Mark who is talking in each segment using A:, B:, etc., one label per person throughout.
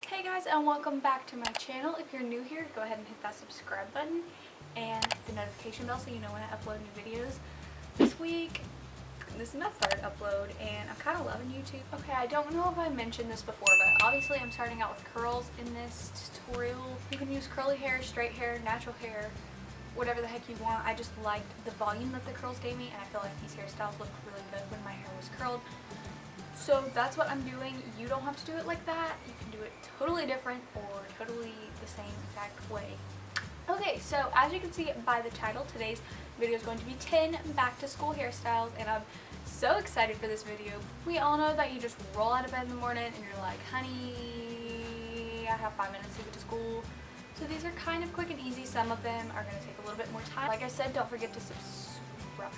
A: Hey guys, and welcome back to my channel. If you're new here, go ahead and hit that subscribe button and hit the notification bell so you know when I upload new videos. This week, this is my third upload and I'm kind of loving YouTube. Okay, I don't know if I mentioned this before, but obviously I'm starting out with curls in this tutorial. You can use curly hair, straight hair, natural hair, whatever the heck you want. I just liked the volume that the curls gave me, and I feel like these hairstyles looked really good when my hair was curled. So that's what I'm doing. You don't have to do it like that. You can do it totally different or totally the same exact way. Okay, so as you can see by the title, today's video is going to be 10 back to school hairstyles, and I'm so excited for this video. We all know that you just roll out of bed in the morning and you're like, honey, I have 5 minutes to get to school. So these are kind of quick and easy. Some of them are going to take a little bit more time. Like I said, don't forget to subscribe.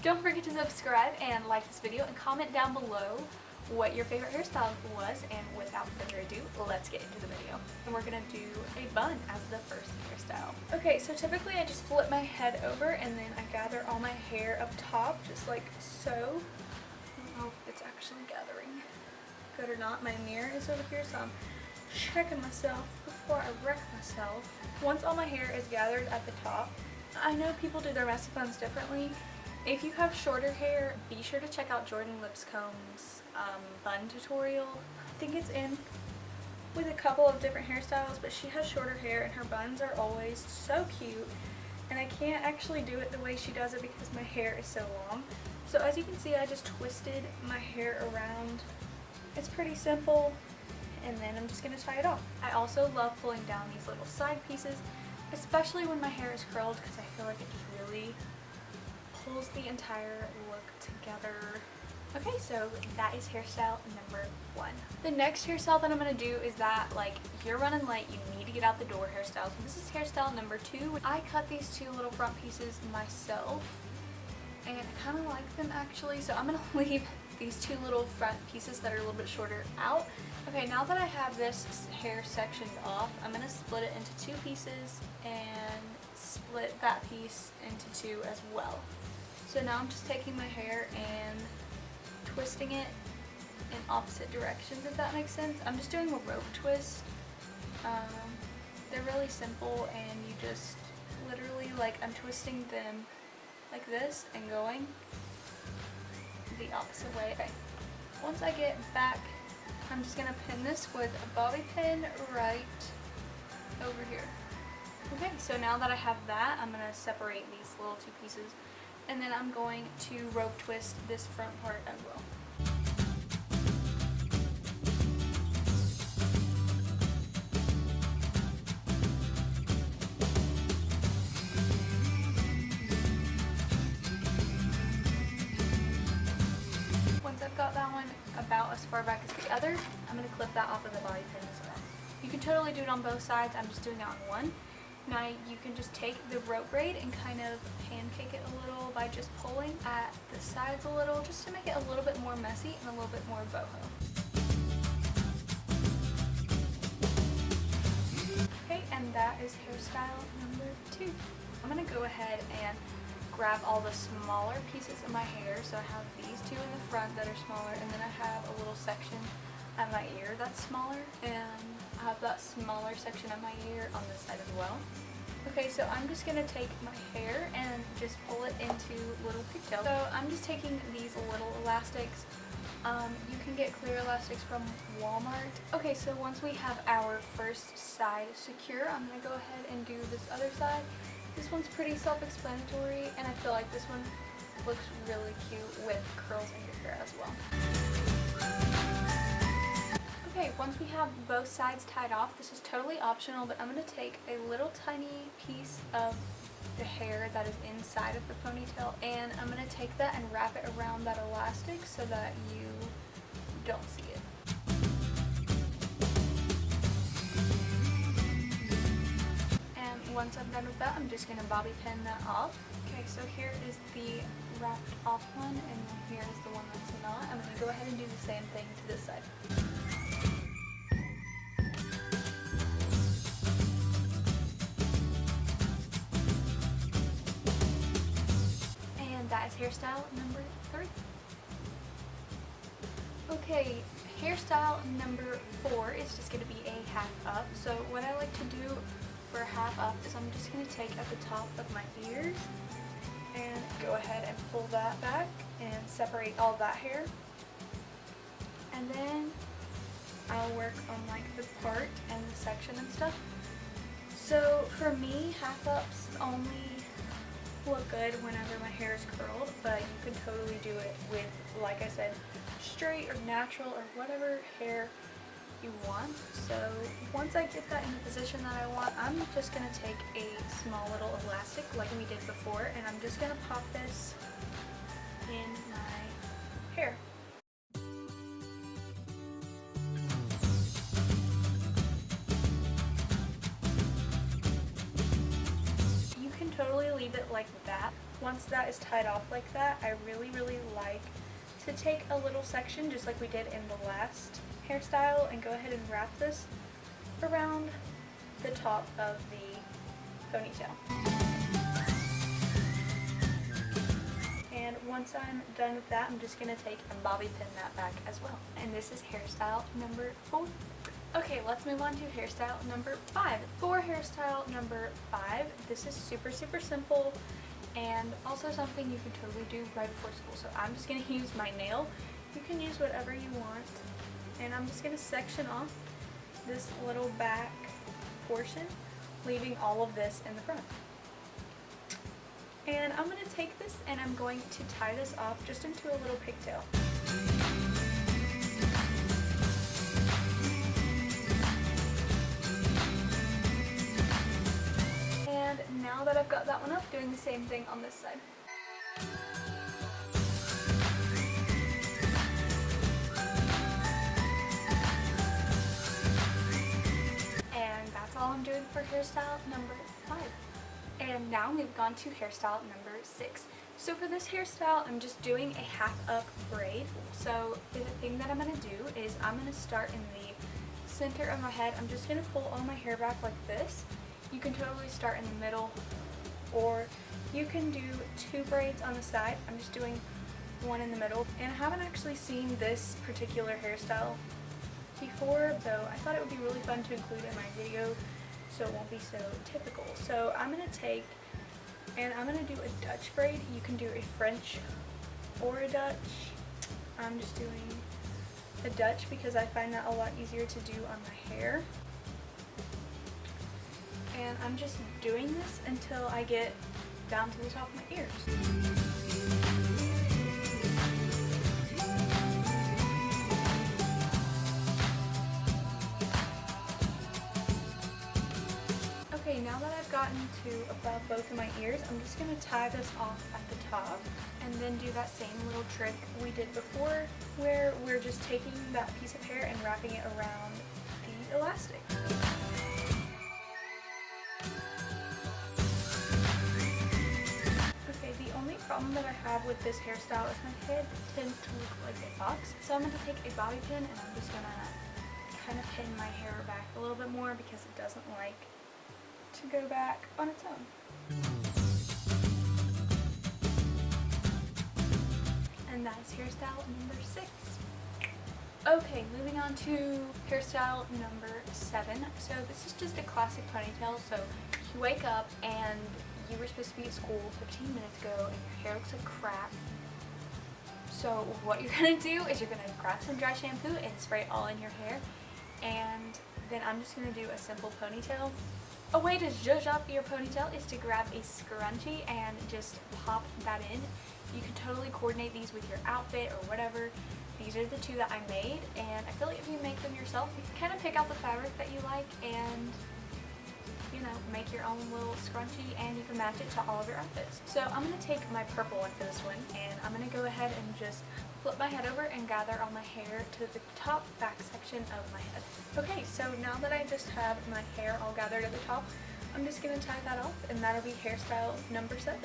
A: Don't forget to subscribe and like this video and comment down below what your favorite hairstyle was, and without further ado, let's get into the video. And we're going to do a bun as the first hairstyle. Okay, so typically I just flip my head over and then I gather all my hair up top just like so. I don't know if it's actually gathering good or not. My mirror is over here, so I'm checking myself before I wreck myself. Once all my hair is gathered at the top, I know people do their messy buns differently. If you have shorter hair, be sure to check out Jordan Lipscomb's bun tutorial. I think it's in with a couple of different hairstyles, but she has shorter hair and her buns are always so cute. And I can't actually do it the way she does it because my hair is so long. So as you can see, I just twisted my hair around. It's pretty simple. And then I'm just going to tie it off. I also love pulling down these little side pieces, especially when my hair is curled, because I feel like it just really pulls the entire look together. Okay, so that is hairstyle number 1. The next hairstyle that I'm going to do is that, like, you're running late, you need to get out the door hairstyle. So this is hairstyle number 2. I cut these 2 little front pieces myself, and I kind of like them actually, so I'm going to leave these 2 little front pieces that are a little bit shorter out. Okay, now that I have this hair sectioned off, I'm going to split it into 2 pieces and split that piece into 2 as well. So now I'm just taking my hair and twisting it in opposite directions, if that makes sense. I'm just doing a rope twist. They're really simple, and you just literally, like, I'm twisting them like this and going the opposite way. Okay. Once I get back, I'm just going to pin this with a bobby pin right over here. Okay, so now that I have that, I'm going to separate these little 2 pieces, and then I'm going to rope twist this front part as well. Once I've got that one about as far back as the other, I'm going to clip that off of the bobby pin as well. You can totally do it on both sides. I'm just doing it on one. Now you can just take the rope braid and kind of pancake it a little by just pulling at the sides a little, just to make it a little bit more messy and a little bit more boho. Okay, and that is hairstyle number 2. I'm going to go ahead and grab all the smaller pieces of my hair. So I have these 2 in the front that are smaller, and then I have a little section at my ear that's smaller, and I have that smaller section of my ear on this side as well. Okay, so I'm just going to take my hair and just pull it into little pigtails. So I'm just taking these little elastics. You can get clear elastics from Walmart. Okay, so once we have our first side secure, I'm going to go ahead and do this other side. This one's pretty self-explanatory, and I feel like this one looks really cute with curls in your hair as well. Okay, once we have both sides tied off, this is totally optional, but I'm going to take a little tiny piece of the hair that is inside of the ponytail, and I'm going to take that and wrap it around that elastic so that you don't see it. And once I'm done with that, I'm just going to bobby pin that off. Okay, so here is the wrapped off one, and then here is the one that's not. I'm going to go ahead and do the same thing to this side. That is hairstyle number 3. Okay, Hairstyle number 4 is just going to be a half up. So what I like to do for a half up is I'm just going to take at the top of my ears and go ahead and pull that back and separate all that hair. And then I'll work on like the part and the section and stuff. So for me, half ups only look good whenever my hair is curled, but you can totally do it with, like I said, straight or natural or whatever hair you want. So once I get that in the position that I want, I'm just going to take a small little elastic like we did before, and I'm just going to pop this in my hair. You can totally leave it like that. Once that is tied off like that, I really like to take a little section just like we did in the last hairstyle and go ahead and wrap this around the top of the ponytail. And once I'm done with that, I'm just going to take and bobby pin that back as well. And this is hairstyle number 4. Okay, let's move on to hairstyle number 5. For hairstyle number 5, this is super simple and also something you can totally do right before school. So I'm just going to use my nail. You can use whatever you want. And I'm just going to section off this little back portion, leaving all of this in the front. And I'm going to take this and I'm going to tie this off just into a little pigtail. And now that I've got that one up, doing the same thing on this side. All I'm doing for hairstyle number 5. And now we've gone to hairstyle number 6. So for this hairstyle, I'm just doing a half up braid. So the thing that I'm going to do is I'm going to start in the center of my head. I'm just going to pull all my hair back like this. You can totally start in the middle, or you can do 2 braids on the side. I'm just doing one in the middle. And I haven't actually seen this particular hairstyle before, so I thought it would be really fun to include in my video so it won't be so typical. So I'm going to take and I'm going to do a Dutch braid. You can do a French or a Dutch. I'm just doing a Dutch because I find that a lot easier to do on my hair. And I'm just doing this until I get down to the top of my ears. Okay, now that I've gotten to above both of my ears, I'm just going to tie this off at the top and then do that same little trick we did before where we're just taking that piece of hair and wrapping it around the elastic. Okay, the only problem that I have with this hairstyle is my head tends to look like a box. So I'm going to take a bobby pin and I'm just going to kind of pin my hair back a little bit more because it doesn't like to go back on its own. And that is hairstyle number 6. Okay, moving on to hairstyle number 7. So this is just a classic ponytail. So you wake up and you were supposed to be at school 15 minutes ago and your hair looks like crap. So what you're going to do is you're going to grab some dry shampoo and spray it all in your hair. And then I'm just going to do a simple ponytail. A way to zhuzh up your ponytail is to grab a scrunchie and just pop that in. You can totally coordinate these with your outfit or whatever. These are the 2 that I made, and I feel like if you make them yourself, you can kind of pick out the fabric that you like and, you know, make your own little scrunchie, and you can match it to all of your outfits. So I'm going to take my purple one for this one, and I'm going to go ahead and just flip my head over and gather all my hair to the top back section of my head. Okay, so now that I just have my hair all gathered at the top, I'm just going to tie that off, and that'll be hairstyle number 7.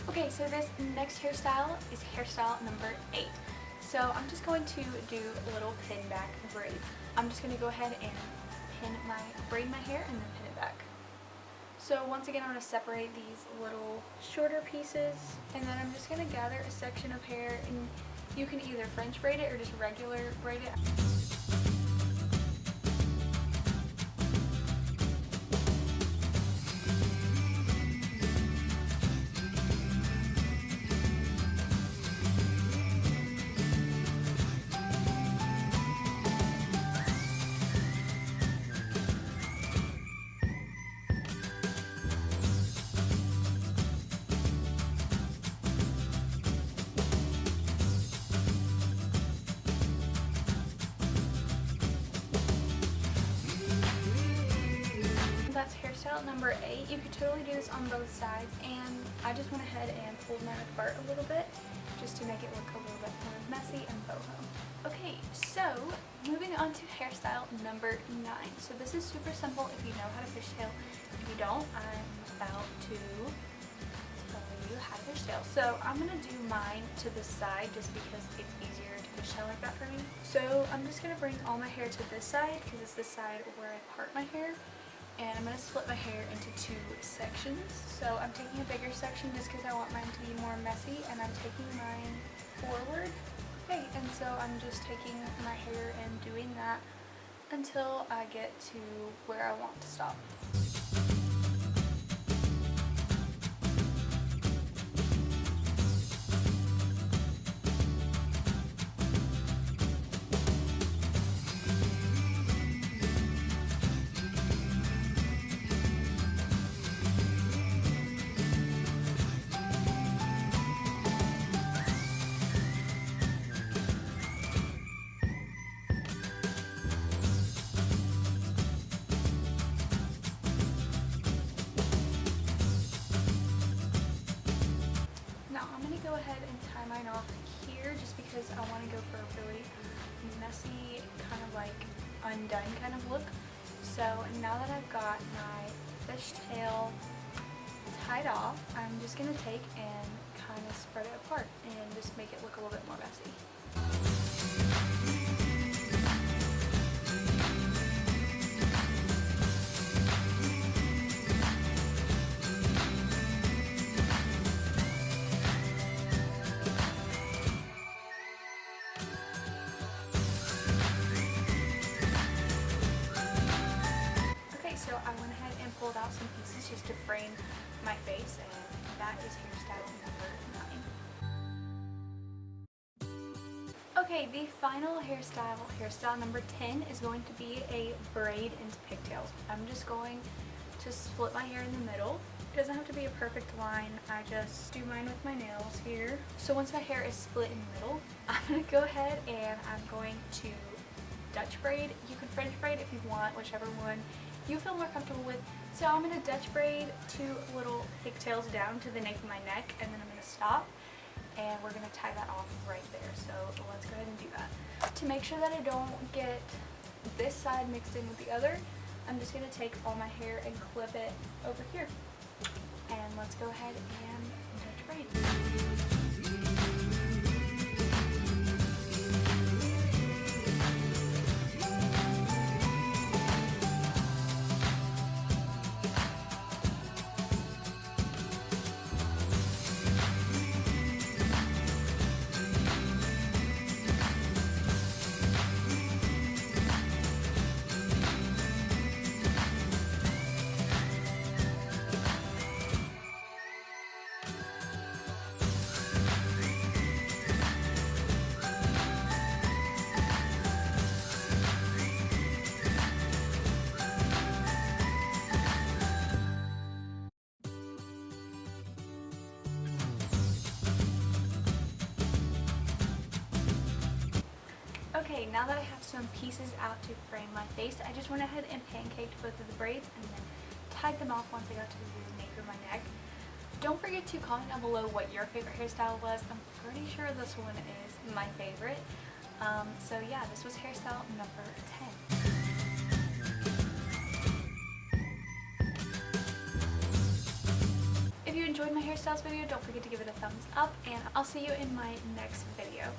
A: Okay, so this next hairstyle is hairstyle number 8. So I'm just going to do little pin back braids. I'm just going to go ahead and braid my hair and then pin it back. So once again, I'm going to separate these little shorter pieces, and then I'm just going to gather a section of hair, and you can either French braid it or just regular braid it. That's hairstyle number 8. You could totally do this on both sides, and I just went ahead and pulled mine apart a little bit just to make it look a little bit more messy and boho. Okay, so moving on to hairstyle number 9. So this is super simple if you know how to fishtail. If you don't, I'm about to tell you how to fishtail. So I'm going to do mine to the side just because it's easier to fishtail like that for me. So I'm just going to bring all my hair to this side because it's the side where I part my hair. And I'm going to split my hair into 2 sections. So I'm taking a bigger section just because I want mine to be more messy, and I'm taking mine forward. Okay, and so I'm just taking my hair and doing that until I get to where I want to stop. Go ahead and tie mine off here just because I want to go for a really messy, kind of like undone kind of look. So now that I've got my fishtail tied off, I'm just going to take and kind of spread it apart and just make it look a little bit more messy. So I went ahead and pulled out some pieces just to frame my face, and that is hairstyle number 9. Okay, the final hairstyle number 10, is going to be a braid into pigtails. I'm just going to split my hair in the middle. It doesn't have to be a perfect line, I just do mine with my nails here. So once my hair is split in the middle, I'm going to go ahead and I'm going to Dutch braid. You can French braid if you want, whichever one you feel more comfortable with. So I'm going to Dutch braid 2 little pigtails down to the nape of my neck, and then I'm going to stop, and we're going to tie that off right there. So let's go ahead and do that. To make sure that I don't get this side mixed in with the other, I'm just going to take all my hair and clip it over here. And let's go ahead and Dutch braid. Okay, now that I have some pieces out to frame my face, I just went ahead and pancaked both of the braids and then tied them off once I got to the nape of my neck. Don't forget to comment down below what your favorite hairstyle was. I'm pretty sure this one is my favorite. So yeah, this was hairstyle number 10. If you enjoyed my hairstyles video, don't forget to give it a thumbs up, and I'll see you in my next video.